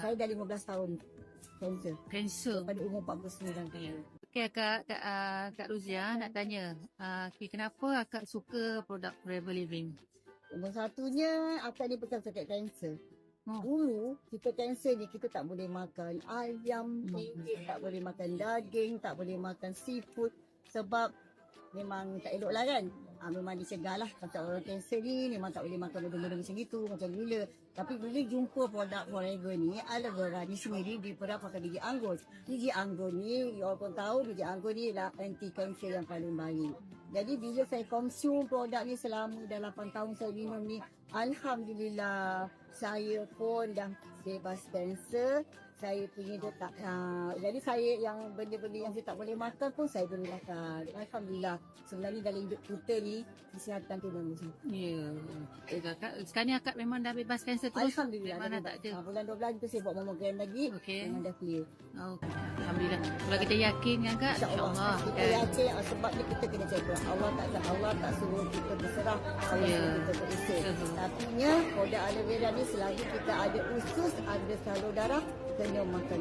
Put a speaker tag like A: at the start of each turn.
A: Saya dah 15 tahun kanser. Pada umur 49 tahun.
B: Okay, Kak Ruzia nak tanya, kenapa Akak suka produk Forever Living?
A: Nombor satunya, akak ni betul sakit kanser. Dulu, kita kanser ni, kita tak boleh makan ayam, tak boleh makan daging, tak boleh makan seafood. Sebab memang tak elok lah kan. Memang dicegah lah. Macam orang kanser ni, memang tak boleh makan benda-benda macam itu, macam gula. Tapi bila jumpa produk Forever ni, aloe vera ni sendiri diperah pakai biji anggur. Biji anggur ni, orang pun tahu biji anggur ni lah anti kanser yang paling baik. Jadi bila saya konsum produk ni selama dah 8 tahun saya minum ni, alhamdulillah saya pun dah bebas kanser. Saya punya dia tak, jadi saya yang benda-benda yang saya tak boleh makan pun saya boleh makan. Alhamdulillah. Sebenarnya dalam hidup kita ni, kesihatan tu nombor satu.
B: Ya. Sekarang ni Akak memang dah bebas kanser terus?
A: Alhamdulillah.
B: Mana tak ada?
A: Bulan 12 tu saya buat mamogram lagi. Memang dah clear.
B: Alhamdulillah. Kalau kita yakin kan Kak?
A: InsyaAllah. Kita yakin sebab ni kita kena cakap. Allah tak suruh kita berserah. Allah suruh kita berisi. Tapi produk aloe vera ni selagi kita ada usus, ada salur darah, kena makan.